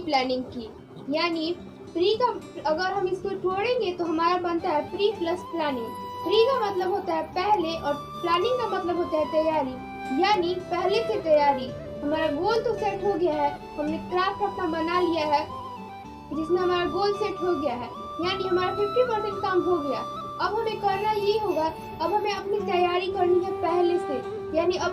Planning की। यानी pre का अगर हम इसको तोड़ेंगे तो हमारा बनता है प्री प्लस प्लानिंग। प्री का मतलब होता है पहले और प्लानिंग का मतलब होता है तैयारी। यानी पहले से तैयारी। हमारा गोल तो सेट हो गया है, हमने क्राफ्ट अपना बना लिया है जिसमें हमारा गोल सेट हो गया है, यानी हमारा 50% काम हो गया। अब हमें करना ये होगा, अब हमें अपनी तैयारी करनी है पहले से। यानी अब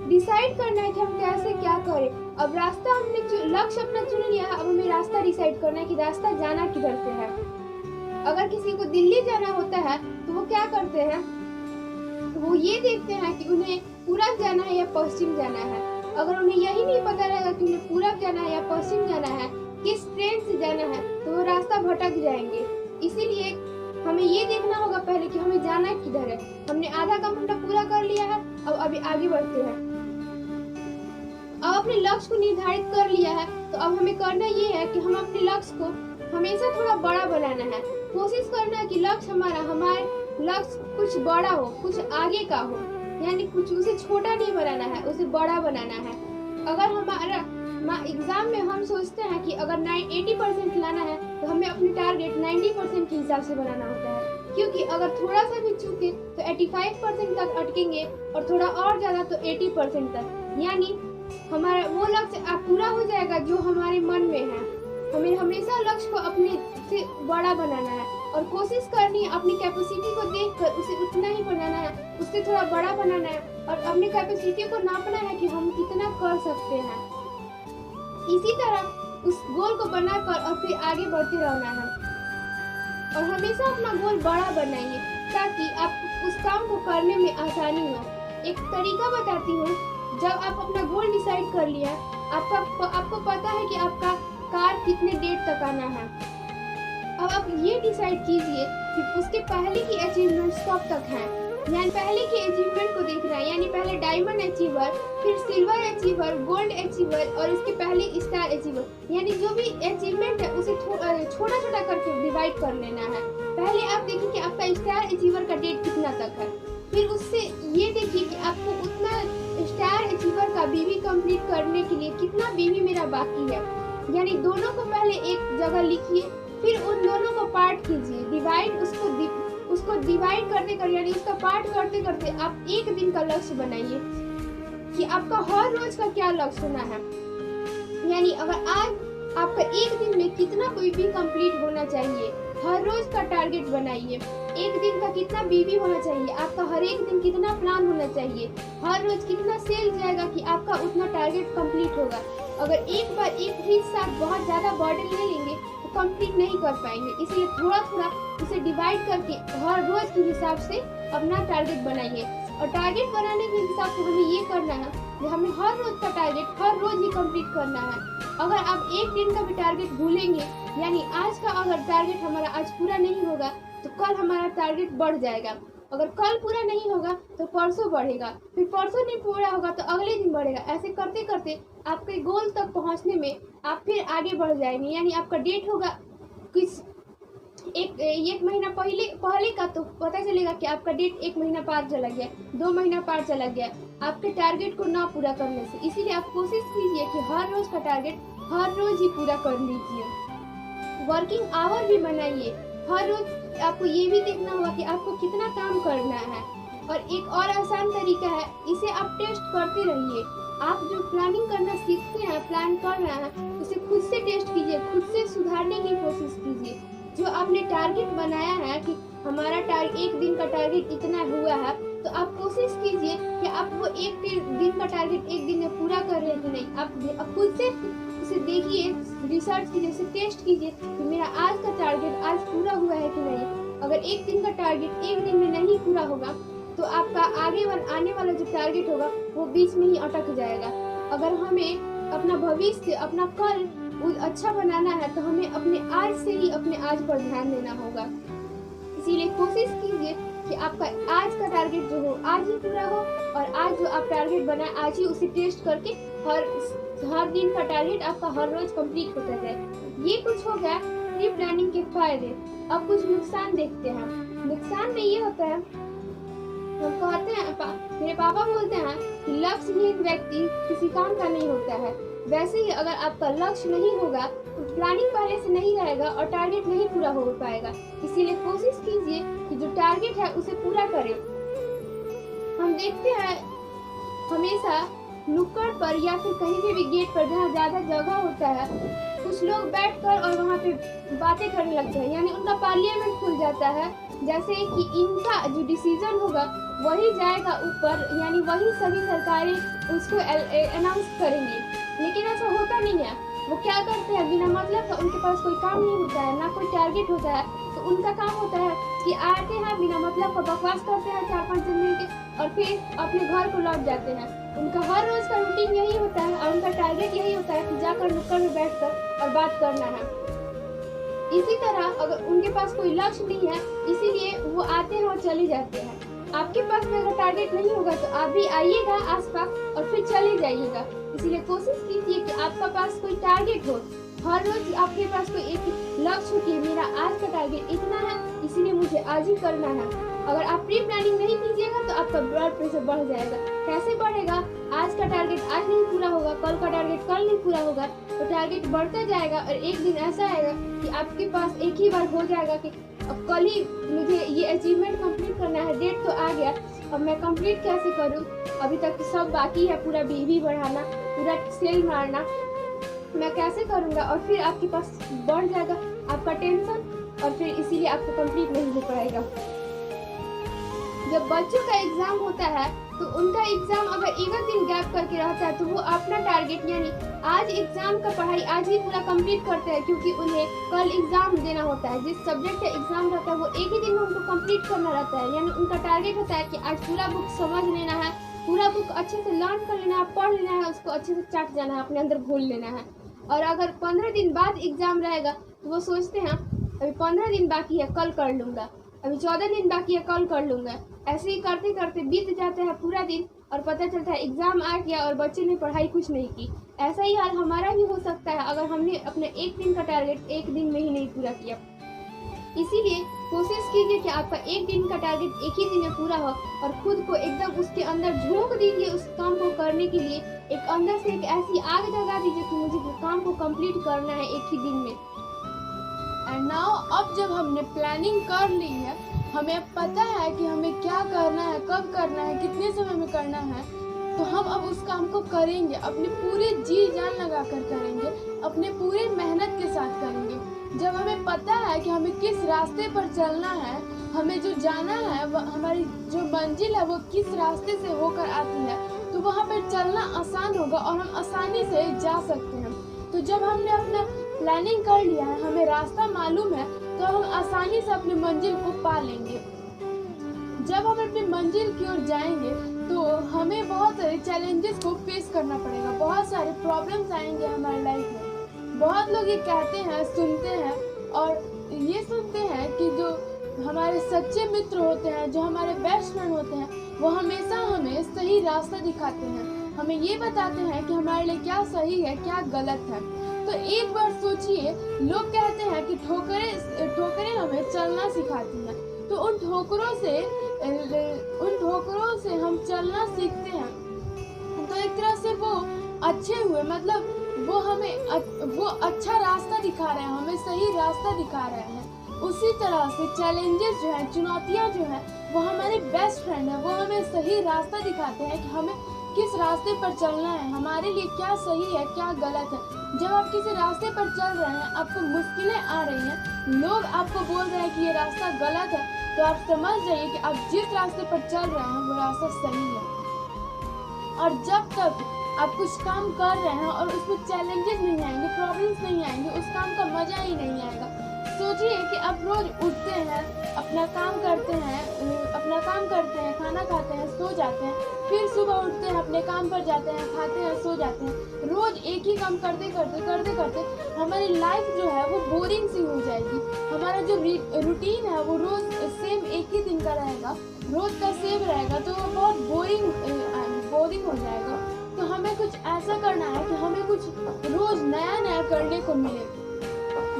डिसाइड करना है कि हम कैसे क्या करें। अब रास्ता हमने लक्ष्य अपना चुन लिया है, अब हमें रास्ता डिसाइड करना है कि रास्ता जाना किधर से है। अगर किसी को दिल्ली जाना होता है तो वो क्या करते हैं, वो ये देखते हैं कि उन्हें पूरब जाना है या पश्चिम जाना है। अगर उन्हें यही नहीं पता रहेगा कि उन्हें पूरब जाना है या पश्चिम जाना है, किस ट्रेन से जाना है, तो वो रास्ता भटक जाएंगे। इसीलिए हमें ये देखना होगा पहले कि हमें जाना किधर है। हमने आधा काम अपना पूरा कर लिया है, अब अभी आगे बढ़ते हैं। अब अपने लक्ष्य को निर्धारित कर लिया है तो अब हमें करना ये है कि हम अपने लक्ष्य को हमेशा थोड़ा बड़ा बनाना है। कोशिश करना है कि लक्ष्य हमारे लक्ष्य कुछ बड़ा हो, कुछ आगे का हो। यानी कुछ उसे छोटा नहीं बनाना है, उसे बड़ा बनाना है। अगर हमारा एग्जाम में हम सोचते हैं कि अगर 80% लाना है तो हमें अपनी टारगेट 90% के हिसाब से बनाना होता है, क्योंकि अगर थोड़ा सा भी चूके तो 85% तक अटकेंगे और थोड़ा और ज्यादा तो 80% तक। यानी हमारा वो लक्ष्य पूरा हो जाएगा जो हमारे मन में है। हमें हमेशा लक्ष्य को अपने से बड़ा बनाना है और कोशिश करनी है अपनी कैपेसिटी को देखकर उसे उतना ही बनाना है, उससे थोड़ा बड़ा बनाना है और अपनी कैपेसिटी को नापना है कि हम कितना कर सकते हैं। इसी तरह उस गोल को बनाकर और फिर आगे बढ़ते रहना है और हमेशा अपना गोल बड़ा बनाइए ताकि आप उस काम को करने में आसानी हो। एक तरीका बताती हूँ। जब आप अपना गोल डिसाइड कर लिया, आपको पता है कि आपका कार कितने डेट तक आना है। अब आप ये डिसाइड कीजिए कि उसके पहले की अचीवमेंट्स कब तक हैं। यानी पहले के अचीवमेंट को देखना है, यानी पहले डायमंड अचीवर, फिर सिल्वर अचीवर, गोल्ड अचीवर और इसके पहले स्टार अचीवर। यानी जो भी अचीवमेंट है उसे छोटा छोटा करके डिवाइड कर लेना है। पहले आप देखिए कि आपका स्टार अचीवर का डेट कितना तक है, फिर उससे ये देखिए कि आपको उतना स्टार अचीवर का बीबी कंप्लीट करने के लिए कितना बीबी मेरा बाकी है। यानी दोनों को पहले एक जगह लिखिए, फिर उन दोनों को पार्ट कीजिए, डिवाइड उसको डिवाइड करते करते यानी उसका पार्ट करते करते आप एक दिन का लक्ष्य बनाइए कि आपका हर रोज का क्या लक्ष्य होना है। यानी अगर आज आपका एक दिन में कितना बीबी कंप्लीट होना चाहिए, हर रोज का टारगेट बनाइए। एक दिन का कितना बीबी होना चाहिए, आपका हर एक दिन कितना प्लान होना चाहिए, हर रोज कितना सेल जाएगा कि आपका उतना टारगेट कंप्लीट होगा। अगर एक बार एक ही साथ बहुत ज्यादा बर्डन ले लेंगे तो कंप्लीट नहीं कर पाएंगे। इसलिए थोड़ा थोड़ा उसे डिवाइड करके हर रोज के हिसाब से अपना टारगेट बनाइए। और टारगेट बनाने के हिसाब से हमें ये करना है कि हमें हर रोज का टारगेट हर रोज ही कंप्लीट करना है। अगर आप एक दिन का भी टारगेट भूलेंगे, यानी आज का अगर टारगेट हमारा आज पूरा नहीं होगा तो कल हमारा टारगेट बढ़ जाएगा। अगर कल पूरा नहीं होगा तो परसों बढ़ेगा, फिर परसों नहीं पूरा होगा तो अगले दिन बढ़ेगा। ऐसे करते करते आपके गोल तक पहुंचने में आप फिर आगे बढ़ जाएंगे। यानी आपका डेट होगा किस एक महीना पहले का, तो पता चलेगा कि आपका डेट एक महीना पार चला गया, 2 महीना पार चला गया आपके टारगेट को ना पूरा करने से। इसीलिए आप कोशिश कीजिए कि हर रोज का टारगेट हर रोज ही पूरा कर लीजिए। वर्किंग आवर भी बनाइए। हर रोज आपको ये भी देखना होगा कि आपको कितना काम करना है। और एक और आसान तरीका है, इसे आप टेस्ट करते रहिए। आप जो प्लानिंग करना सीखते हैं, प्लान कर रहे हैं, उसे खुद से टेस्ट कीजिए, खुद से सुधारने की कोशिश कीजिए। जो आपने टारगेट बनाया है कि हमारा एक दिन का टारगेट इतना हुआ है, तो आप कोशिश कीजिए कि आप वो एक दिन का टारगेट एक दिन में पूरा कर रहे हैं कि नहीं। आप खुद से उसे देखिए, रिसर्च कीजिए, उसे टेस्ट कीजिए कि मेरा आज का टारगेट आज पूरा हुआ है कि नहीं। अगर एक दिन का टारगेट एक दिन में नहीं पूरा होगा तो आपका आने वाला जो टारगेट होगा वो बीच में ही अटक जाएगा। अगर हमें अपना भविष्य, अपना कल अच्छा बनाना है तो हमें अपने आज से ही अपने आज पर ध्यान देना होगा। इसीलिए कोशिश कीजिए कि आपका आज का टारगेट जो हो आज ही पूरा हो, और आज जो आप टारगेट बनाए आज ही उसे टेस्ट करके हर दिन का टारगेट आपका हर रोज कंप्लीट होता जाए। ये कुछ हो गया प्री प्लानिंग के फायदे। अब कुछ नुकसान देखते हैं। नुकसान में ये होता है, हम कहते हैं, मेरे पापा बोलते हैं कि लक्ष्यहीन व्यक्ति किसी काम का नहीं होता है। वैसे ही अगर आपका लक्ष्य नहीं होगा तो प्लानिंग पहले से नहीं रहेगा और टारगेट नहीं पूरा हो पाएगा। इसीलिए कोशिश कीजिए कि जो टारगेट है उसे पूरा करें। हम देखते हैं हमेशा नुक्कड़ पर या फिर कहीं भी गेट पर जहाँ ज्यादा जगह होता है, कुछ लोग बैठकर और वहाँ पे बातें करने लगते हैं, यानी उनका पार्लियामेंट खुल जाता है, जैसे कि इनका जो डिसीजन होगा वही जाएगा ऊपर, यानी वही सभी सरकारें उसको अनाउंस करेंगी। लेकिन ऐसा होता नहीं है। वो क्या करते हैं, बिना मतलब का उनके पास कोई काम नहीं होता है, ना कोई टारगेट होता है, तो उनका काम होता है कि आते हैं बिना मतलब का बकवास करते हैं 4-5 दिन मिलकर और फिर अपने घर को लौट जाते हैं। उनका हर रोज का रूटीन यही होता है और उनका टारगेट यही होता है कि जाकर नुक्कड़ में बैठकर और बात करना है। इसी तरह अगर उनके पास कोई लक्ष्य नहीं है, इसीलिए वो आते हैं और चले जाते हैं। आपके पास में अगर टारगेट नहीं होगा तो आप भी आइएगा आसपास और फिर चले जाइएगा। इसीलिए कोशिश कीजिए कि आपका पास कोई टारगेट हो। हर रोज आपके पास कोई एक लक्ष्य हो कि मेरा आज का टारगेट इतना है, इसीलिए मुझे आज ही करना है। अगर आप प्री प्लानिंग नहीं कीजिएगा तो आपका ब्लड प्रेशर बढ़ जाएगा। कैसे बढ़ेगा? आज का टारगेट आज नहीं पूरा होगा, कल का टारगेट कल नहीं पूरा होगा, तो टारगेट बढ़ता जाएगा और एक दिन ऐसा आएगा कि आपके पास एक ही बार हो जाएगा कि अब कल ही मुझे ये अचीवमेंट कंप्लीट करना है, डेट तो आ गया, अब मैं कंप्लीट कैसे करूं? अभी तक सब बाकी है, पूरा बीवी बढ़ाना, पूरा सेल मारना, मैं कैसे करूंगा? और फिर आपके पास बढ़ जाएगा आपका टेंशन और फिर इसीलिए आपको कंप्लीट नहीं हो पाएगा। जब बच्चों का एग्जाम होता है तो उनका एग्जाम अगर एक दिन गैप करके रहता है तो वो अपना टारगेट यानी आज एग्जाम का पढ़ाई आज ही पूरा कंप्लीट करते हैं, क्योंकि उन्हें कल एग्जाम देना होता है। जिस सब्जेक्ट का एग्जाम रहता है वो एक ही दिन में उनको कंप्लीट करना रहता है, यानी उनका टारगेट होता है कि आज पूरा बुक समझ लेना है, पूरा बुक अच्छे से लर्न कर लेना है, पढ़ लेना है, उसको अच्छे से चाट जाना है, अपने अंदर घोल लेना है। और अगर 15 दिन बाद एग्जाम रहेगा तो वो सोचते हैं अभी 15 दिन बाकी है, कल कर लूंगा, अभी 14 दिन बाकी है, कल कर लूंगा। ऐसे ही करते करते बीत जाते हैं पूरा दिन और पता चलता है एग्जाम आ गया और बच्चे ने पढ़ाई कुछ नहीं की। ऐसा ही हाल हमारा भी हो सकता है अगर हमने अपने एक दिन का टारगेट एक दिन में ही नहीं पूरा किया। इसीलिए कोशिश कीजिए कि आपका एक दिन का टारगेट एक ही दिन में पूरा हो और खुद को एकदम उसके अंदर झोंक दीजिए उस काम को करने के लिए। एक अंदर से एक ऐसी आग जगा दीजिए कि मुझे वो काम को कंप्लीट करना है एक ही दिन में। एंड नाउ अब जब हमने प्लानिंग कर ली है, हमें पता है कि हमें क्या करना है, कब करना है, कितने समय में करना है, तो हम अब उस काम को करेंगे, अपनी पूरी जी जान लगा कर करेंगे, अपने पूरे मेहनत के साथ करेंगे। जब हमें पता है कि हमें किस रास्ते पर चलना है, हमें जो जाना है, हमारी जो मंजिल है वो किस रास्ते से होकर आती है, तो वहाँ पर चलना आसान होगा और हम आसानी से जा सकते हैं। तो जब हमने अपना प्लानिंग कर लिया है, हमें रास्ता मालूम है, तो हम आसानी से अपनी मंजिल को पा लेंगे। जब हम अपनी मंजिल की ओर जाएंगे तो हमें बहुत सारे चैलेंजेस को फेस करना पड़ेगा, बहुत सारे प्रॉब्लम्स आएंगे हमारे लाइफ में। बहुत लोग ये कहते हैं, सुनते हैं और ये सुनते हैं कि जो हमारे सच्चे मित्र होते हैं, जो हमारे बेस्ट फ्रेंड होते हैं, वो हमेशा हमें सही रास्ता दिखाते हैं, हमें ये बताते हैं कि हमारे लिए क्या सही है, क्या गलत है। तो एक बार सोचिए, लोग कहते हैं कि ठोकरें हमें चलना सिखाती हैं, तो उन ठोकरों से हम चलना सीखते हैं। तो एक तरह से वो अच्छे हुए, मतलब वो अच्छा रास्ता दिखा रहे हैं, हमें सही रास्ता दिखा रहे हैं। उसी तरह से चैलेंजेस जो है, चुनौतियां जो है, वो हमारे बेस्ट फ्रेंड है, वो हमें सही रास्ता दिखाते हैं कि हमें किस रास्ते पर चलना है, हमारे लिए क्या सही है, क्या गलत है। जब आप किसी रास्ते पर चल रहे हैं, आपको मुश्किलें आ रही हैं, लोग आपको बोल रहे हैं कि ये रास्ता गलत है, तो आप समझ जाइए कि आप जिस रास्ते पर चल रहे हैं वो रास्ता सही है। और जब तक आप कुछ काम कर रहे हैं और उसमें चैलेंजेस नहीं आएंगे, प्रॉब्लम्स नहीं आएंगे, उस काम का मजा ही नहीं आएगा। सोचिए कि आप रोज उठते हैं, अपना काम करते हैं, खाना खाते हैं, सो जाते हैं, फिर सुबह उठते हैं, अपने काम पर जाते हैं, खाते हैं, सो जाते हैं। रोज एक ही काम करते करते हमारी लाइफ जो है वो बोरिंग सी हो जाएगी। हमारा जो रूटीन है वो रोज सेम एक ही दिन का रहेगा, रोज का सेम रहेगा, तो वो बहुत बोरिंग हो जाएगा। तो हमें कुछ ऐसा करना है कि हमें कुछ रोज नया करने को मिले।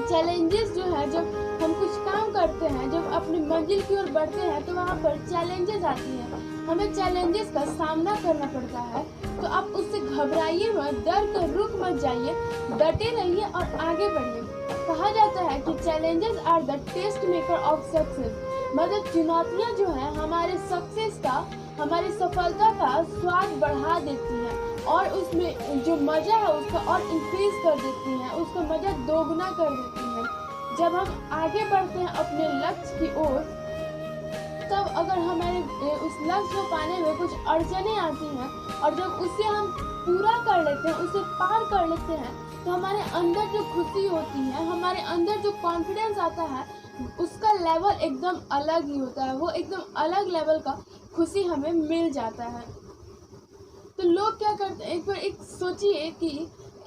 चैलेंजेस जो है, जब हम कुछ काम कर करते हैं, जब अपनी मंजिल की ओर बढ़ते हैं तो वहाँ पर चैलेंजेस आती हैं, हमें चैलेंजेस का सामना करना पड़ता है। तो आप उससे घबराइए मत, डर कर रुक मत जाइए, डटे रहिए और आगे बढ़िए। कहा जाता है कि challenges are the test maker of success, मतलब चुनौतियाँ जो है हमारे सक्सेस का, हमारी सफलता का स्वाद बढ़ा देती हैं और उसमें जो मजा है उसका और इंक्रीज कर देती हैं, उसका मजा दोगुना कर देती हैं। जब हम आगे बढ़ते हैं अपने लक्ष्य की ओर, तब अगर हमारे उस लक्ष्य को पाने में कुछ अड़चनें आती हैं और जब उसे हम पूरा कर लेते हैं, उसे पार कर लेते हैं, तो हमारे अंदर जो खुशी होती है, हमारे अंदर जो कॉन्फिडेंस आता है, उसका लेवल एकदम अलग ही होता है। वो एकदम अलग लेवल का खुशी हमें मिल जाता है। तो लोग क्या करते हैं, एक सोचिए कि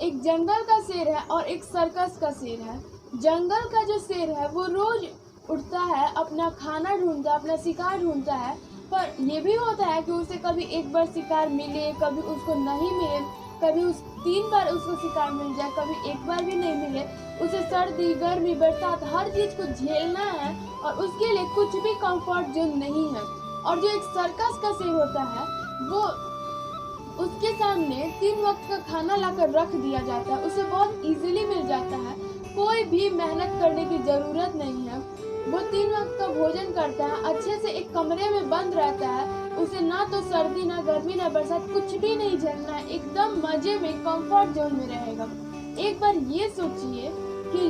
एक जंगल का शेर है और एक सर्कस का शेर है। जंगल का जो शेर है वो रोज उठता है, अपना खाना ढूंढता है, अपना शिकार ढूंढता है, पर ये भी होता है कि उसे कभी एक बार शिकार मिले, कभी उसको नहीं मिले, कभी 3 बार उसको शिकार मिल जाए, कभी एक बार भी नहीं मिले। उसे सर्दी, गर्मी, बरसात हर चीज को झेलना है और उसके लिए कुछ भी कंफर्ट जोन नहीं है। और जो एक सर्कस का शेर होता है, वो उसके सामने 3 वक्त का खाना लाकर रख दिया जाता है, उसे बहुत इजीली मिल जाता है, कोई भी मेहनत करने की जरूरत नहीं है। वो 3 वक्त का भोजन करता है, अच्छे से एक कमरे में बंद रहता है, उसे ना तो सर्दी, ना गर्मी, ना बरसात, कुछ भी नहीं झेलना है, एकदम मजे में, कंफर्ट जोन में रहेगा। एक बार ये सोचिए कि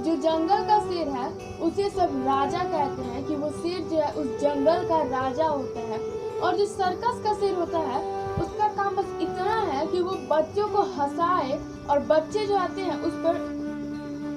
जो जंगल का शेर है उसे सब राजा कहते हैं, कि वो शेर जो है उस जंगल का राजा होता है। और जो सर्कस का शेर होता है उसका काम बस इतना है कि वो बच्चों को हंसाए और बच्चे जो आते हैं उस पर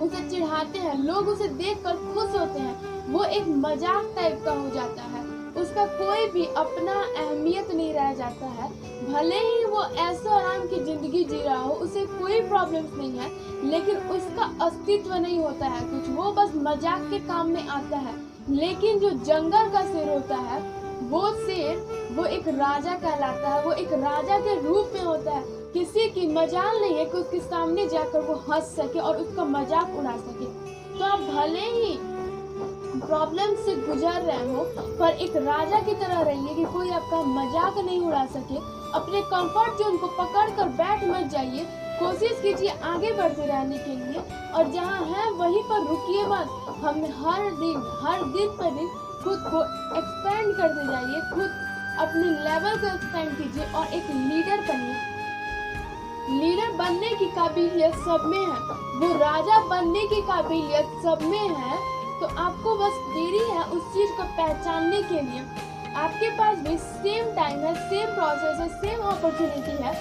उसे चिढ़ाते हैं, लोग उसे देखकर खुश होते हैं, वो एक मजाक टाइप का हो जाता है, उसका कोई भी अपना अहमियत नहीं रह जाता है। भले ही वो ऐसा आराम की जिंदगी जी रहा हो, उसे कोई प्रॉब्लम्स नहीं है, लेकिन उसका अस्तित्व नहीं होता है कुछ, वो बस मजाक के काम में आता है। लेकिन जो जंगल का शेर होता है, वो शेर वो एक राजा कहलाता है, वो एक राजा के रूप में होता है। किसी की मजाल नहीं है कि उसके सामने जाकर वो हंस सके और उसका मजाक उड़ा सके। तो आप भले ही प्रॉब्लम से गुजर रहे हो, पर एक राजा की तरह रहिए कि कोई आपका मजाक नहीं उड़ा सके। अपने कंफर्ट जोन को पकड़ कर बैठ मत जाइए, कोशिश कीजिए आगे बढ़ते रहने के लिए, और जहाँ है वहीं पर रुकिए मत। हम हर दिन पर दिन खुद को एक्सपेंड करते जाइए, खुद अपने लेवल को एक्सपेंड कीजिए और एक लीडर बनिए। लीडर बनने की काबिलियत सब में है, वो राजा बनने की काबिलियत सब में है। तो आपको बस देरी है उस चीज को पहचानने के लिए। आपके पास भी सेम टाइम है, सेम प्रोसेस है, सेम अपॉर्चुनिटी है।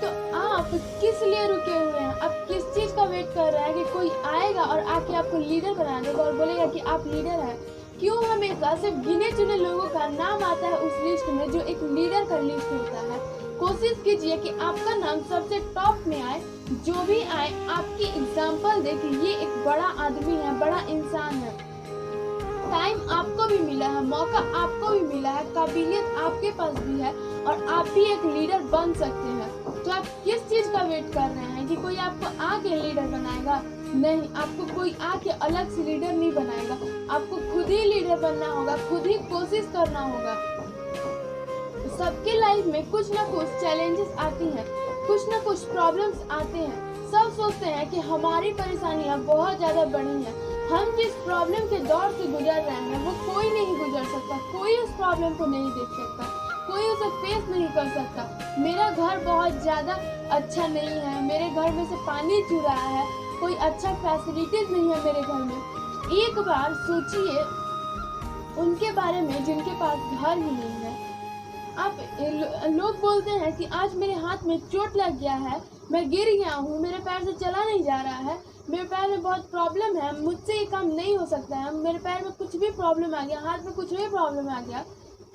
तो आप किस लिए रुके हुए हैं? आप किस चीज का वेट कर रहे हैं कि कोई आएगा और आके आपको लीडर बना देगा और बोलेगा कि आप लीडर हैं? क्यों हमेशा सिर्फ गिने चुने लोगों का नाम आता है उस लिस्ट में जो एक लीडर का लिस्ट होता है? कोशिश कीजिए कि आपका नाम सबसे टॉप में आए। जो भी आए आपकी एग्जाम्पल दे कि ये एक बड़ा आदमी है, बड़ा इंसान है। टाइम आपको भी मिला है, मौका आपको भी मिला है, काबिलियत आपके पास भी है और आप भी एक लीडर बन सकते हैं। तो आप किस चीज का वेट कर रहे हैं कि कोई आपको आके लीडर बनाएगा? नहीं, आपको कोई आके अलग से लीडर नहीं बनाएगा, आपको खुद ही लीडर बनना होगा, खुद ही कोशिश करना होगा। सबके लाइफ में कुछ ना कुछ चैलेंजेस आती हैं, कुछ ना कुछ प्रॉब्लम्स आते हैं। सब सोचते हैं कि हमारी परेशानियां बहुत ज्यादा बड़ी हैं, हम जिस प्रॉब्लम के दौर से गुजर रहे हैं वो कोई नहीं गुजर सकता, कोई उस प्रॉब्लम को नहीं देख सकता, कोई उसे फेस नहीं कर सकता। मेरा घर बहुत ज्यादा अच्छा नहीं है, मेरे घर में से पानी चू रहा है, कोई अच्छा फैसिलिटीज नहीं है मेरे घर में। एक बार सोचिए उनके बारे में जिनके पास घर ही नहीं है। आप लोग बोलते हैं कि आज मेरे हाथ में चोट लग गया है, मैं गिर गया हूँ, मेरे पैर से चला नहीं जा रहा है, मेरे पैर में बहुत प्रॉब्लम है, मुझसे ये काम नहीं हो सकता है, मेरे पैर में कुछ भी प्रॉब्लम आ गया, हाथ में कुछ भी प्रॉब्लम आ गया।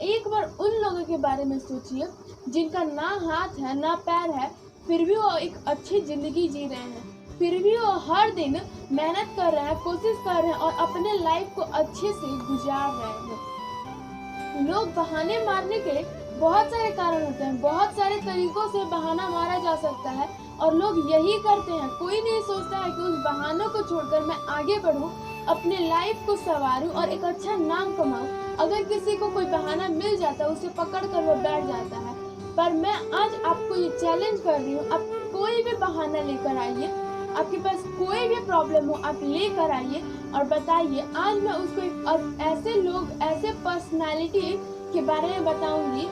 एक बार उन लोगों के बारे में सोचिए जिनका ना हाथ है ना पैर है, फिर भी वो एक अच्छी जिंदगी जी रहे हैं, फिर भी वो हर दिन मेहनत कर रहे हैं, कोशिश कर रहे हैं और अपने लाइफ को अच्छे से गुजार रहे हैं। लोग बहाने मारने के बहुत सारे कारण होते हैं, बहुत सारे तरीकों से बहाना मारा जा सकता है और लोग यही करते हैं। कोई नहीं सोचता है कि उस बहानों को छोड़कर मैं आगे बढ़ूं, अपने लाइफ को संवारूं और एक अच्छा नाम कमाऊं। अगर किसी को कोई बहाना मिल जाता है उसे पकड़ कर वो बैठ जाता है, पर मैं आज आपको ये चैलेंज कर रही हूँ, आप कोई भी बहाना लेकर आइए, आपके पास कोई भी प्रॉब्लम हो आप लेकर आइए और बताइए। आज मैं उसको ऐसे लोग, ऐसे पर्सनालिटी के बारे में बताऊंगी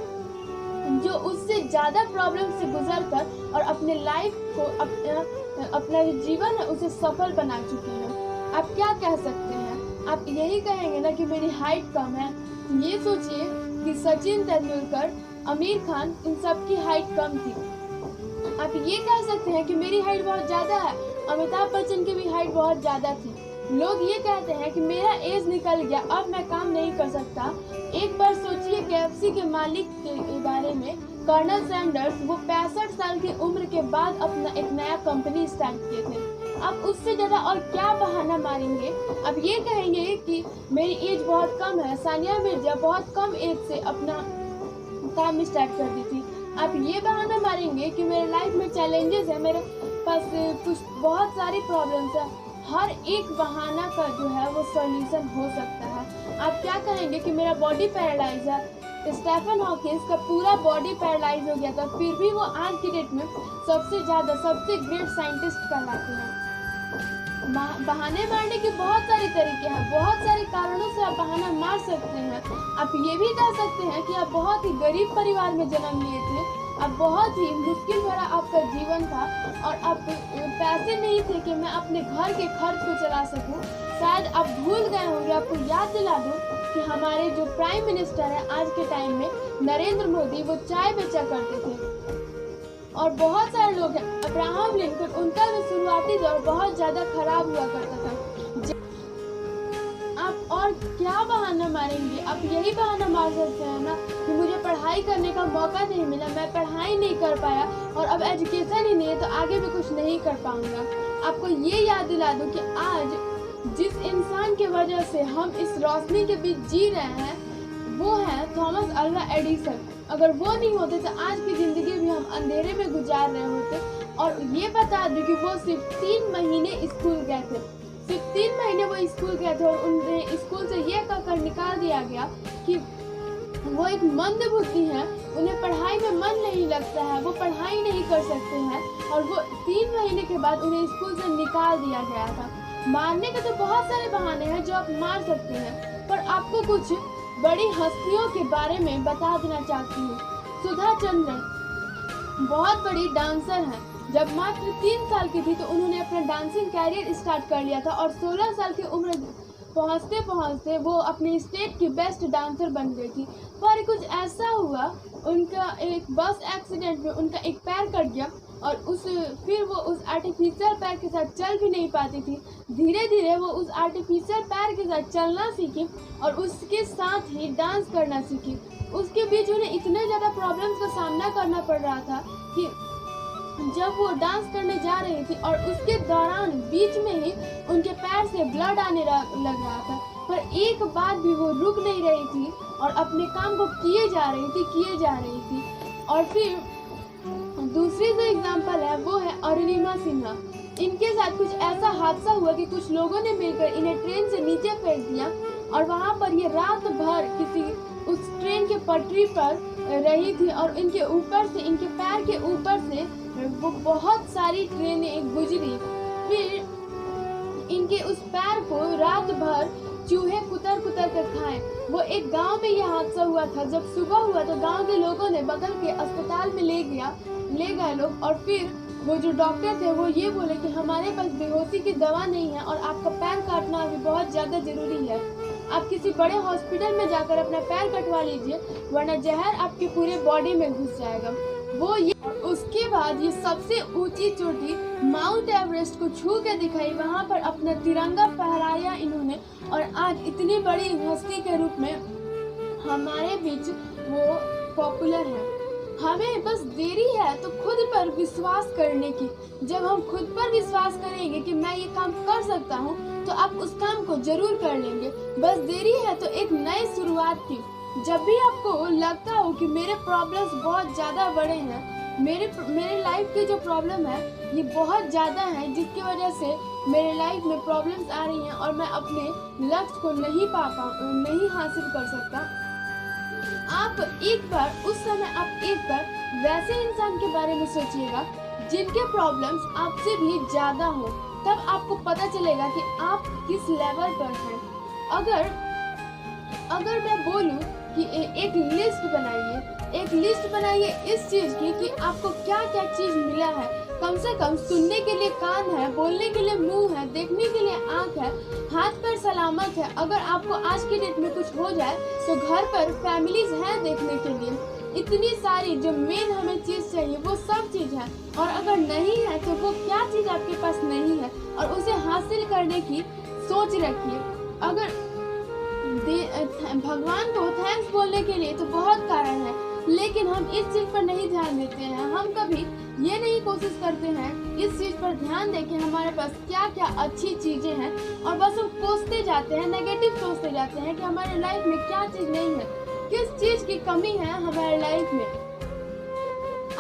जो उससे ज्यादा प्रॉब्लम से गुजरकर और अपने लाइफ को, अपना जो जीवन है उसे सफल बना चुके हैं। आप क्या कह सकते हैं? आप यही कहेंगे ना कि मेरी हाइट कम है। ये सोचिए कि सचिन तेंदुलकर, आमिर खान, इन सब की हाइट कम थी। आप ये कह सकते हैं कि मेरी हाइट बहुत ज्यादा है, अमिताभ बच्चन की भी हाइट बहुत ज्यादा थी। लोग ये कहते हैं कि मेरा एज निकल गया, अब मैं काम नहीं कर सकता। एक बार सोचिए KFC के मालिक के बारे में, कर्नल सैंडर्स, वो 65 साल की उम्र के बाद अपना एक नया कंपनी स्टार्ट किए थे। आप उससे ज्यादा और क्या बहाना मारेंगे? आप ये कहेंगे कि मेरी एज बहुत कम है, सानिया मिर्जा बहुत कम एज से अपना काम स्टार्ट कर दी थी। आप ये बहाना मारेंगे कि मेरे लाइफ में चैलेंजेस है, मेरे पास कुछ बहुत सारी प्रॉब्लम्स है। हर एक बहाना का जो है वो सॉल्यूशन हो सकता है। आप क्या कहेंगे कि मेरा बॉडी पैरालाइज है। स्टीफन हॉकिंस का पूरा बॉडी पैरालाइज हो गया था, फिर भी वो आज की डेट में सबसे ग्रेट साइंटिस्ट कहलाते हैं। बहाने मारने के बहुत सारे तरीके हैं, बहुत सारे कारणों से आप बहाना मार सकते हैं। आप ये भी कह सकते हैं कि आप बहुत ही गरीब परिवार में जन्म लिए थे, अब बहुत ही मुश्किल भरा आपका जीवन था और अब पैसे नहीं थे कि मैं अपने घर के खर्च को चला सकूं। शायद आप भूल गए होंगे, आपको याद दिला दूं कि हमारे जो प्राइम मिनिस्टर है आज के टाइम में, नरेंद्र मोदी, वो चाय बेचा करते थे। और बहुत सारे लोग हैं, अब्राहम लिंकन, उनका भी शुरुआती दौर बहुत ज्यादा खराब हुआ करता था। आप और क्या बहाना मारेंगे? आप यही बहाना मार सकते हैं ना कि मुझे पढ़ाई करने का मौका नहीं मिला, मैं पढ़ाई नहीं कर पाया और अब एजुकेशन ही नहीं है तो आगे भी कुछ नहीं कर पाऊंगा। आपको ये याद दिला दूं कि आज जिस इंसान की वजह से हम इस रोशनी के बीच जी रहे हैं वो है थॉमस अल्वा एडिसन। अगर वो नहीं होते तो आज की जिंदगी भी हम अंधेरे में गुजार रहे होते। और ये बता दूं कि वो सिर्फ 3 महीने स्कूल गए थे, सिर्फ 3 महीने वो स्कूल गए थे और उन्हें स्कूल से ये कहकर निकाल दिया गया कि वो एक मंद बुद्धि है, उन्हें पढ़ाई में मन नहीं लगता है, वो पढ़ाई नहीं कर सकते हैं। और वो 3 महीने के बाद उन्हें स्कूल से निकाल दिया गया था। मारने के तो बहुत सारे बहाने हैं जो आप मार सकते हैं, पर आपको कुछ बड़ी हस्तियों के बारे में बता देना चाहती हूँ। सुधा चंद्रन बहुत बड़ी डांसर हैं। जब मात्र 3 साल की थी तो उन्होंने अपना डांसिंग कैरियर स्टार्ट कर लिया था और 16 साल की उम्र पहुँचते पहुँचते वो अपने स्टेट की बेस्ट डांसर बन गई थी। पर कुछ ऐसा हुआ, उनका एक बस एक्सीडेंट में उनका एक पैर कट गया और फिर वो उस आर्टिफिशियल पैर के साथ चल भी नहीं पाती थी। धीरे धीरे वो उस आर्टिफिशियल पैर के साथ चलना सीखी और उसके साथ ही डांस करना सीखी। उसके बीच उन्हें इतने ज़्यादा प्रॉब्लम्स का सामना करना पड़ रहा था कि जब वो डांस करने जा रही थी और उसके दौरान बीच में ही उनके पैर से ब्लड आने लग रहा था, पर एक बार भी वो रुक नहीं रही थी और अपने काम को किए जा रही थी। और फिर दूसरी जो एग्जाम्पल है वो है अरुणिमा सिन्हा। इनके साथ कुछ ऐसा हादसा हुआ कि कुछ लोगों ने मिलकर इन्हें ट्रेन से नीचे फेंक दिया और वहाँ पर ये रात भर उस ट्रेन के पटरी पर रही थी और इनके पैर के ऊपर से वो बहुत सारी ट्रेनें गुजरी। फिर इनके उस पैर को रात भर चूहे कुतर कर खाए। वो एक गांव में यह हादसा हुआ था। जब सुबह हुआ तो गांव के लोगों ने बगल के अस्पताल में ले गए लोग और फिर वो जो डॉक्टर थे वो ये बोले कि हमारे पास बेहोशी की दवा नहीं है और आपका पैर काटना अभी बहुत ज़्यादा ज़रूरी है। आप किसी बड़े हॉस्पिटल में जाकर अपना पैर कटवा लीजिए वरना जहर आपके पूरे बॉडी में घुस जाएगा। उसके बाद ये सबसे ऊंची चोटी माउंट एवरेस्ट को छू के दिखाई, वहाँ पर अपना तिरंगा फहराया इन्होंने और आज इतनी बड़ी हस्ती के रूप में हमारे बीच वो पॉपुलर है। हमें बस देरी है तो खुद पर विश्वास करने की। जब हम खुद पर विश्वास करेंगे कि मैं ये काम कर सकता हूँ तो आप उस काम को जरूर कर लेंगे। बस देरी है तो एक नई शुरुआत की। जब भी आपको लगता हो कि मेरे प्रॉब्लम्स बहुत ज़्यादा बड़े हैं, मेरे लाइफ की जो प्रॉब्लम है ये बहुत ज़्यादा है, जिसकी वजह से मेरे लाइफ में प्रॉब्लम्स आ रही हैं और मैं अपने लक्ष्य को नहीं हासिल कर सकता। आप एक बार वैसे इंसान के बारे में सोचिएगा जिनके प्रॉब्लम्स आपसे भी ज़्यादा हो, तब आपको पता चलेगा कि आप किस लेवल पर हैं। अगर मैं बोलूं कि एक लिस्ट बनाइए इस चीज़ की कि आपको क्या क्या चीज़ मिला है। कम से कम सुनने के लिए कान है, बोलने के लिए मुंह है, देखने के लिए आँख है, हाथ पैर सलामत है। अगर आपको आज की डेट में कुछ हो जाए तो घर पर फैमिलीज हैं देखने के लिए। इतनी सारी जो मेन हमें चीज़ चाहिए वो सब चीज़ है, और अगर नहीं है तो वो क्या चीज़ आपके पास नहीं है और उसे हासिल करने की सोच रखिए। अगर भगवान को थैंक्स बोलने के लिए तो बहुत कारण है, लेकिन हम इस चीज़ पर नहीं ध्यान देते हैं। हम कभी ये नहीं कोशिश करते हैं इस चीज़ पर ध्यान दें कि हमारे पास क्या क्या अच्छी चीज़ें हैं, और बस हम कोसते जाते हैं, नेगेटिव सोचते जाते हैं कि हमारे लाइफ में क्या चीज़ नहीं है, किस चीज़ की कमी है हमारे लाइफ में।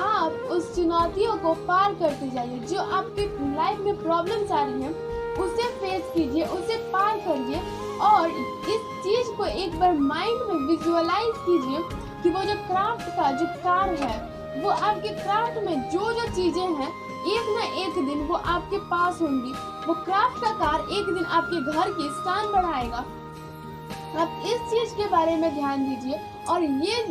आप उस चुनौतियों को पार करते जाइए। जो आपके लाइफ में प्रॉब्लम्स आ रही हैं उसे फेस कीजिए, उसे पार करिए, और इस चीज़ को एक बार माइंड में विजुअलाइज कीजिए कि वो जो क्राफ्ट का जो कार है, वो आपके क्राफ्ट में जो जो चीज़ें हैं एक ना एक दिन वो आपके पास होंगी। वो क्राफ्ट का कार एक दिन आपके घर की शान बढ़ाएगा। आप इस चीज़ के बारे में ध्यान दीजिए, और ये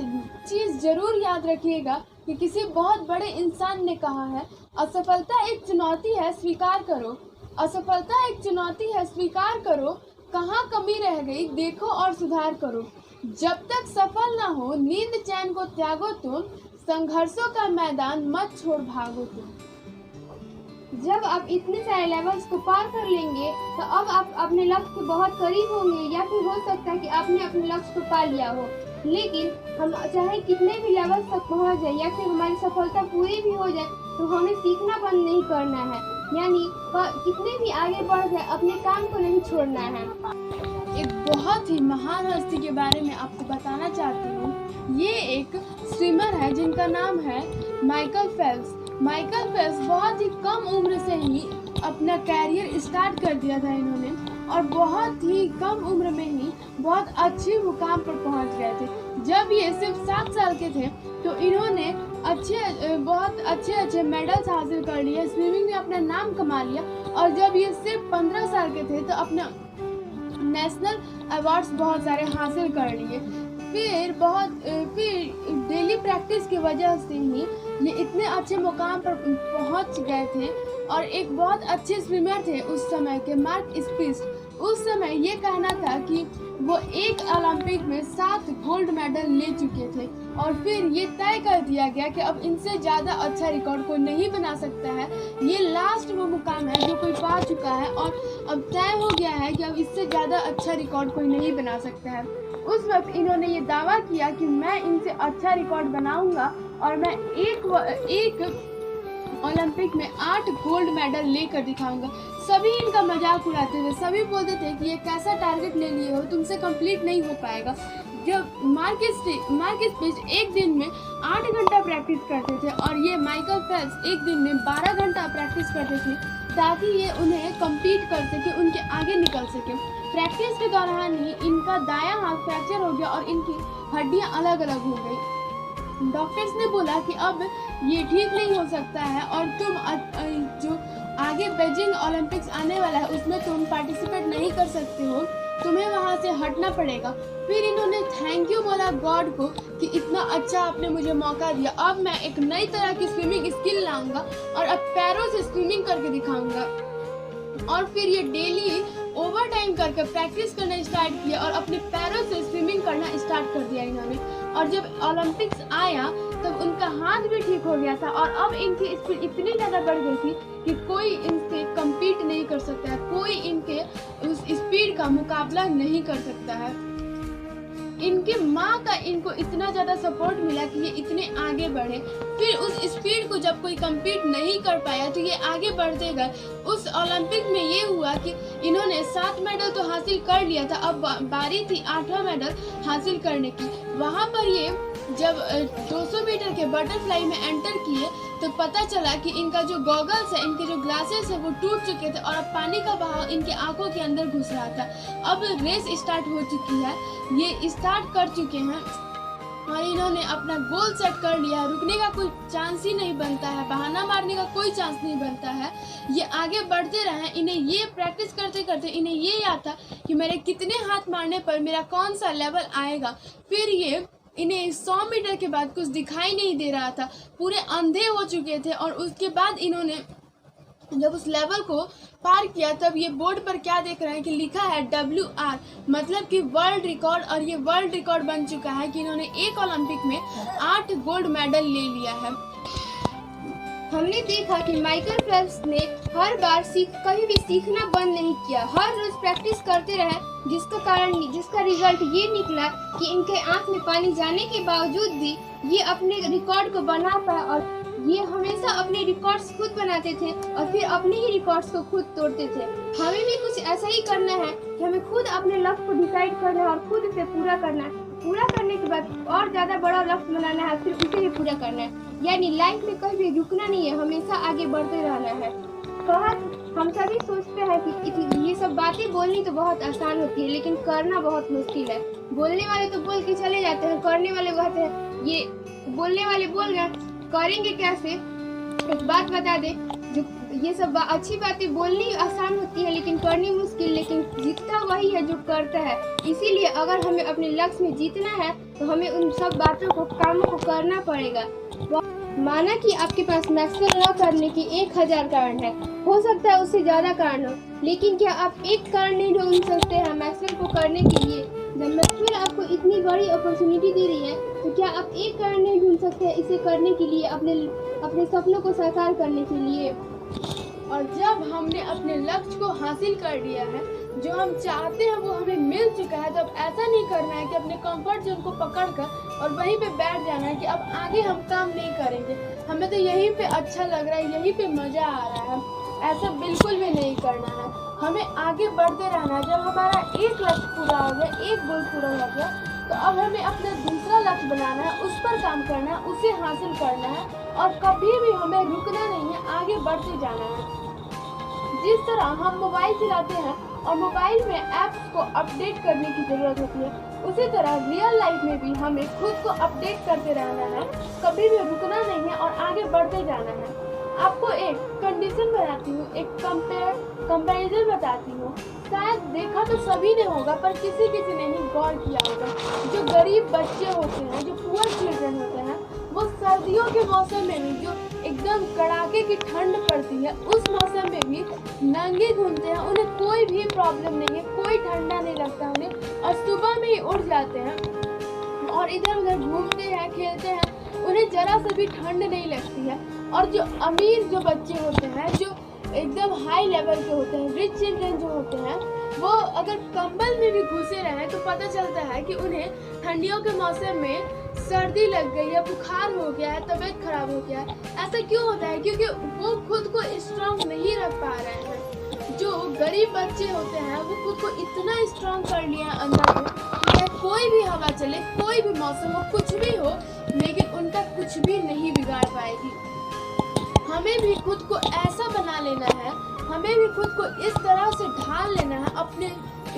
चीज़ जरूर याद रखिएगा कि किसी बहुत बड़े इंसान ने कहा है, असफलता एक चुनौती है, स्वीकार करो। असफलता एक चुनौती है, स्वीकार करो। कहाँ कमी रह गई देखो और सुधार करो। जब तक सफल ना हो नींद चैन को त्यागो तुम, संघर्षों का मैदान मत छोड़ भागो तुम। जब आप इतने सारे लेवल्स को पार कर लेंगे तो अब आप अपने लक्ष्य के बहुत करीब होंगे, या फिर हो सकता है कि आपने अपने लक्ष्य को पा लिया हो। लेकिन हम चाहे कितने भी लेवल्स तक पहुंच जाए या फिर हमारी सफलता पूरी भी हो जाए, तो हमें सीखना बंद नहीं करना है। यानी कितने भी आगे बढ़ जाए अपने काम को नहीं छोड़ना है। एक बहुत ही महान हस्ती के बारे में आपको बताना चाहती हूँ। ये एक स्विमर है जिनका नाम है माइकल फेल्प्स। माइकल फेल्प्स बहुत ही कम उम्र से ही अपना कैरियर स्टार्ट कर दिया था इन्होंने, और बहुत ही कम उम्र में ही बहुत अच्छे मुकाम पर पहुंच गए थे। जब ये सिर्फ 7 साल के थे तो इन्होंने बहुत अच्छे मेडल्स हासिल कर लिए, स्विमिंग में अपना नाम कमा लिया। और जब ये सिर्फ 15 साल के थे तो अपना नेशनल अवार्ड्स बहुत सारे हासिल कर लिए। फिर डेली प्रैक्टिस की वजह से ही ये इतने अच्छे मुकाम पर पहुंच गए थे। और एक बहुत अच्छे स्विमर थे उस समय के, मार्क स्पिस्ट। उस समय ये कहना था कि वो एक ओलंपिक में 7 गोल्ड मेडल ले चुके थे, और फिर ये तय कर दिया गया कि अब इनसे ज़्यादा अच्छा रिकॉर्ड कोई नहीं बना सकता है। ये लास्ट वो मुकाम है जो कोई पा चुका है, और अब तय हो गया है कि अब इससे ज़्यादा अच्छा रिकॉर्ड कोई नहीं बना सकता है। उस वक्त इन्होंने ये दावा किया कि मैं इनसे अच्छा रिकॉर्ड बनाऊंगा, और मैं एक ओलंपिक में 8 गोल्ड मेडल लेकर दिखाऊंगा। सभी इनका मजाक उड़ाते थे, सभी बोलते थे कि ये कैसा टारगेट ले लिए हो, तुमसे कंप्लीट नहीं हो पाएगा। जब मार्क स्पिस्ट एक दिन में 8 घंटा प्रैक्टिस करते थे, और ये माइकल फेल्प्स एक दिन में 12 घंटा प्रैक्टिस करते थे, ताकि ये उन्हें कम्पीट कर सके, उनके आगे निकल सके। प्रैक्टिस के दौरान ही इनका दायां हाथ फ्रैक्चर हो गया और इनकी हड्डियां अलग अलग हो गई। डॉक्टर्स ने बोला कि अब ये ठीक नहीं हो सकता है, और तुम जो आगे बीजिंग ओलंपिक्स आने वाला है उसमें तुम पार्टिसिपेट नहीं कर सकते हो, तुम्हें वहाँ से हटना पड़ेगा। फिर इन्होंने थैंक यू बोला गॉड को कि इतना अच्छा आपने मुझे मौका दिया, अब मैं एक नई तरह की स्विमिंग स्किल लाऊंगा और अब पैरों से स्विमिंग करके दिखाऊंगा। और फिर ये डेली ओवर टाइम करके प्रैक्टिस करना स्टार्ट किया और अपने पैरों से स्विमिंग करना स्टार्ट कर दिया इन्होंने। और जब ओलंपिक्स आया तब उनका हाथ भी ठीक हो गया था, और अब इनकी स्पीड इतनी ज़्यादा बढ़ गई थी कि कोई इनसे कम्पीट नहीं कर सकता है, कोई इनके उस स्पीड का मुकाबला नहीं कर सकता है। इनकी माँ का इनको इतना ज़्यादा सपोर्ट मिला कि ये इतने आगे बढ़े। फिर उस स्पीड को जब कोई कम्पीट नहीं कर पाया तो ये आगे बढ़ते गए। उस ओलंपिक में ये हुआ कि इन्होंने 7 मेडल तो हासिल कर लिया था, अब बारी थी 8वां मेडल हासिल करने की। वहाँ पर ये जब 200 मीटर के बटरफ्लाई में एंटर किए तो पता चला कि इनका जो गॉगल्स है, इनके जो ग्लासेस है वो टूट चुके थे और अब पानी का बहाव इनके आंखों के अंदर घुस रहा था। अब रेस स्टार्ट हो चुकी है, ये स्टार्ट कर चुके हैं और इन्होंने अपना गोल सेट कर लिया। रुकने का कोई चांस ही नहीं बनता है, बहाना मारने का कोई चांस नहीं बनता है। ये आगे बढ़ते रहे। इन्हें ये प्रैक्टिस करते करते इन्हें ये याद था कि मेरे कितने हाथ मारने पर मेरा कौन सा लेवल आएगा। फिर ये इन्हें 100 मीटर के बाद कुछ दिखाई नहीं दे रहा था, पूरे अंधे हो चुके थे। और उसके बाद इन्होंने जब उस लेवल को पार किया तब ये बोर्ड पर क्या देख रहे हैं कि लिखा है WR, मतलब कि वर्ल्ड रिकॉर्ड। और ये वर्ल्ड रिकॉर्ड बन चुका है कि इन्होंने एक ओलंपिक में 8 गोल्ड मेडल ले लिया है। हमने देखा कि माइकल फेल्प्स ने हर बार कभी भी सीखना बंद नहीं किया, हर रोज प्रैक्टिस करते रहे, जिसका रिजल्ट ये निकला कि इनके आंख में पानी जाने के बावजूद भी ये अपने रिकॉर्ड को बना पाए। और ये हमेशा अपने रिकॉर्ड्स खुद बनाते थे और फिर अपने ही रिकॉर्ड्स को खुद तोड़ते थे। हमें भी कुछ ऐसा ही करना है कि हमें खुद अपने लक्ष्य को डिसाइड करना है और खुद उसे पूरा करना है। पूरा करने के बाद और ज्यादा बड़ा लक्ष्य बनाना है, फिर उसे भी पूरा करना है। यानी लाइफ में कभी भी रुकना नहीं है, हमेशा आगे बढ़ते रहना है। हम सभी सोचते हैं कि ये सब बातें बोलनी तो बहुत आसान होती है, लेकिन करना बहुत मुश्किल है। बोलने वाले तो बोल के चले जाते हैं, करने वाले कहते हैं ये बोलने वाले बोल गए, करेंगे कैसे। एक बात बता दे, जो ये सब अच्छी बातें बोलनी आसान होती है लेकिन करनी मुश्किल, लेकिन जीतता वही है जो करता है। इसीलिए अगर हमें अपने लक्ष्य में जीतना है तो हमें उन सब बातों को, कामों को करना पड़ेगा। माना कि आपके पास मैक्सवेल न करने की 1000 कारण है, हो सकता है उससे ज्यादा कारण हो, लेकिन क्या आप एक कारण नहीं ढूंढ सकते हैं मैक्सवेल को करने के लिए? जब मैक्सवेल आपको इतनी बड़ी अपॉर्चुनिटी दे रही है तो क्या आप एक कारण नहीं ढूंढ सकते हैं इसे करने के लिए, अपने सपनों को साकार करने के लिए? और जब हमने अपने लक्ष्य को हासिल कर लिया है, जो हम चाहते हैं वो हमें मिल चुका है, तो अब ऐसा नहीं करना है कि अपने कंफर्ट जोन को पकड़कर और वहीं पे बैठ जाना है कि अब आगे हम काम नहीं करेंगे, हमें तो यहीं पे अच्छा लग रहा है, यहीं पे मजा आ रहा है। ऐसा बिल्कुल भी नहीं करना है, हमें आगे बढ़ते रहना है। जब हमारा एक लक्ष्य पूरा हो गया, एक गोल पूरा हो गया, तो अब हमें अपना दूसरा लक्ष्य बनाना है, उस पर काम करना है, उसे हासिल करना है और कभी भी हमें रुकना नहीं है, आगे बढ़ते जाना है। जिस तरह हम मोबाइल चलाते हैं और मोबाइल में ऐप्स को अपडेट करने की जरूरत होती है, उसी तरह रियल लाइफ में भी हमें खुद को अपडेट करते रहना है, कभी भी रुकना नहीं है और आगे बढ़ते जाना है। आपको एक कंडीशन बताती हूँ, एक कंपैरिजन बताती हूँ। शायद देखा तो सभी ने होगा पर किसी ने ही गौर किया होगा। जो गरीब बच्चे होते हैं, जो पुअर चिल्ड्रन होते हैं, वो सर्दियों के मौसम में भी, जो एकदम कड़ाके की ठंड पड़ती है उस मौसम में भी नंगे घूमते हैं। उन्हें कोई भी प्रॉब्लम नहीं है, कोई ठंडा नहीं लगता उन्हें, और सुबह में ही उठ जाते हैं और इधर उधर घूमते हैं, खेलते हैं, उन्हें जरा से भी ठंड नहीं लगती है। और जो अमीर जो बच्चे होते हैं, जो एकदम हाई लेवल के होते हैं, रिच चिल्ड्रन जो होते हैं, वो अगर कंबल में भी घुसे रहे तो पता चलता है कि उन्हें ठंडियों के मौसम में सर्दी लग गई है, बुखार हो गया है, तबीयत खराब हो गया है। ऐसा क्यों होता है? क्योंकि वो खुद को स्ट्रांग नहीं रख पा रहे हैं। जो गरीब बच्चे होते हैं वो खुद को इतना स्ट्रांग कर लिया है अंदर में, चाहे कोई भी हवा चले, कोई भी मौसम हो, कुछ भी हो, लेकिन उनका कुछ भी नहीं बिगाड़ पाएगी। हमें भी खुद को ऐसा बना लेना है, हमें भी खुद को इस तरह से ढाल लेना है, अपने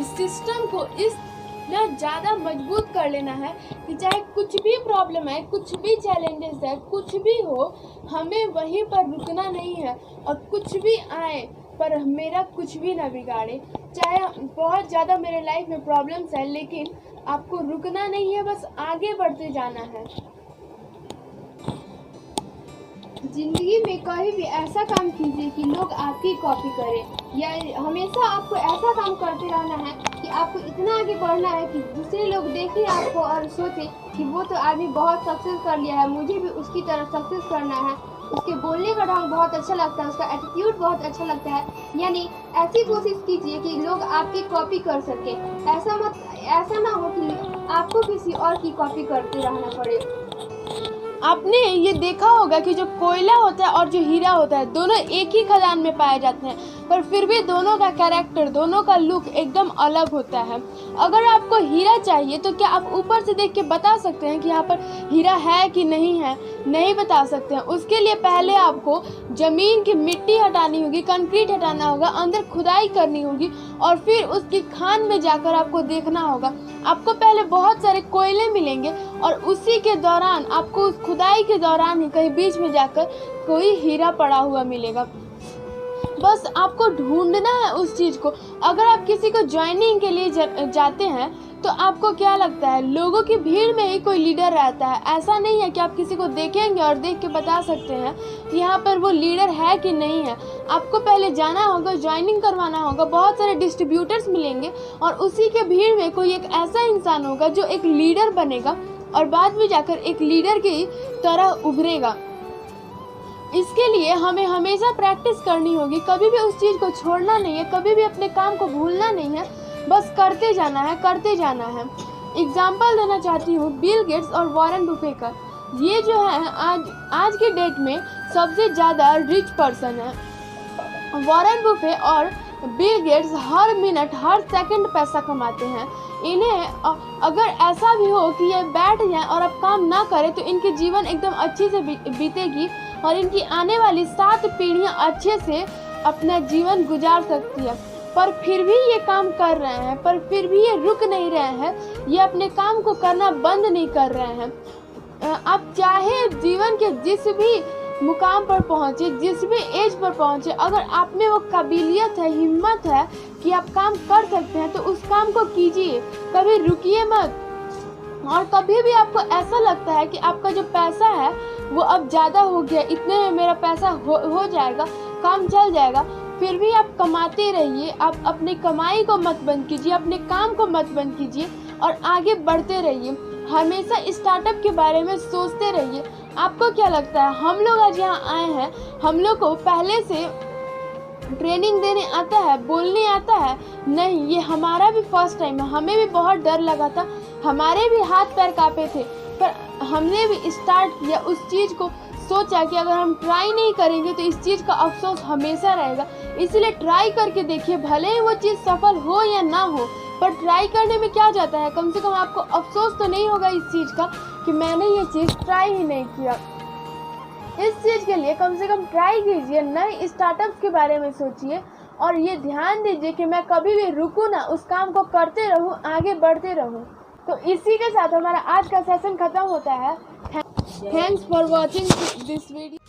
सिस्टम को इतना ज़्यादा मजबूत कर लेना है कि चाहे कुछ भी प्रॉब्लम है, कुछ भी चैलेंजेस है, कुछ भी हो, हमें वहीं पर रुकना नहीं है। और कुछ भी आए पर मेरा कुछ भी ना बिगाड़े, चाहे बहुत ज़्यादा मेरे लाइफ में प्रॉब्लम्स है, लेकिन आपको रुकना नहीं है, बस आगे बढ़ते जाना है। जिंदगी में कभी भी ऐसा काम कीजिए कि लोग आपकी कॉपी करें, या हमेशा आपको ऐसा काम करते रहना है कि आपको इतना आगे बढ़ना है कि दूसरे लोग देखें आपको और सोचें कि वो तो आदमी बहुत सक्सेस कर लिया है, मुझे भी उसकी तरह सक्सेस करना है। उसके बोलने का ढंग बहुत अच्छा लगता है, उसका एटीट्यूड बहुत अच्छा लगता है। यानी ऐसी कोशिश कीजिए कि लोग आपकी कॉपी कर सके। ऐसा ना हो कि आपको किसी और की कॉपी करते रहना पड़े। आपने ये देखा होगा कि जो कोयला होता है और जो हीरा होता है दोनों एक ही खदान में पाए जाते हैं, पर फिर भी दोनों का कैरेक्टर, दोनों का लुक एकदम अलग होता है। अगर आपको हीरा चाहिए तो क्या आप ऊपर से देख के बता सकते हैं कि यहाँ पर हीरा है कि नहीं है? नहीं बता सकते हैं। उसके लिए पहले आपको ज़मीन की मिट्टी हटानी होगी, कंक्रीट हटाना होगा, अंदर खुदाई करनी होगी और फिर उसकी खान में जाकर आपको देखना होगा। आपको पहले बहुत सारे कोयले मिलेंगे और उसी के दौरान आपको उस खुदाई के दौरान ही कहीं बीच में जाकर कोई हीरा पड़ा हुआ मिलेगा। बस आपको ढूंढना है उस चीज़ को। अगर आप किसी को ज्वाइनिंग के लिए जाते हैं तो आपको क्या लगता है, लोगों की भीड़ में ही कोई लीडर रहता है। ऐसा नहीं है कि आप किसी को देखेंगे और देख के बता सकते हैं कि यहाँ पर वो लीडर है कि नहीं है। आपको पहले जाना होगा, ज्वाइनिंग करवाना होगा, बहुत सारे डिस्ट्रीब्यूटर्स मिलेंगे और उसी के भीड़ में कोई एक ऐसा इंसान होगा जो एक लीडर बनेगा और बाद में जाकर एक लीडर की तरह उभरेगा। इसके लिए हमें हमेशा प्रैक्टिस करनी होगी, कभी भी उस चीज़ को छोड़ना नहीं है, कभी भी अपने काम को भूलना नहीं है, बस करते जाना है, करते जाना है। एग्जाम्पल देना चाहती हूँ बिल गेट्स और वॉरेन बुफे का। ये जो है आज के डेट में सबसे ज़्यादा रिच पर्सन है। वॉरेन बुफे और बिल गेट्स हर मिनट, हर सेकंड पैसा कमाते हैं। इन्हें अगर ऐसा भी हो कि ये बैठ जाएं और अब काम ना करें तो इनके जीवन एकदम अच्छे से बीतेगी और इनकी आने वाली 7 पीढ़ियां अच्छे से अपना जीवन गुजार सकती है। पर फिर भी ये काम कर रहे हैं, पर फिर भी ये रुक नहीं रहे हैं, ये अपने काम को करना बंद नहीं कर रहे हैं। आप चाहे जीवन के जिस भी मुकाम पर पहुँचे, जिस भी एज पर पहुँचे, अगर आप में वो काबिलियत है, हिम्मत है कि आप काम कर सकते हैं तो उस काम को कीजिए, कभी रुकिए मत। और कभी भी आपको ऐसा लगता है कि आपका जो पैसा है वो अब ज़्यादा हो गया, इतने में मेरा पैसा हो जाएगा, काम चल जाएगा, फिर भी आप कमाते रहिए। आप अपनी कमाई को मत बंद कीजिए, अपने काम को मत बंद कीजिए और आगे बढ़ते रहिए। हमेशा स्टार्टअप के बारे में सोचते रहिए। आपको क्या लगता है, हम लोग आज यहाँ आए हैं, हम लोग को पहले से ट्रेनिंग देने आता है, बोलने आता है? नहीं, ये हमारा भी फर्स्ट टाइम है। हमें भी बहुत डर लगा था, हमारे भी हाथ पैर कांपे थे, पर हमने भी स्टार्ट किया। उस चीज़ को सोचा कि अगर हम ट्राई नहीं करेंगे तो इस चीज़ का अफसोस हमेशा रहेगा। इसलिए ट्राई करके देखिए, भले ही वो चीज़ सफल हो या ना हो, पर ट्राई करने में क्या जाता है, कम से कम आपको अफसोस तो नहीं होगा इस चीज़ का कि मैंने ये चीज़ ट्राई ही नहीं किया। इस चीज़ के लिए कम से कम ट्राई कीजिए, नए स्टार्टअप्स के बारे में सोचिए और ये ध्यान दीजिए कि मैं कभी भी रुकूं ना, उस काम को करते रहूं, आगे बढ़ते रहूं। तो इसी के साथ हमारा आज का सेशन खत्म होता है। Thanks for watching this video.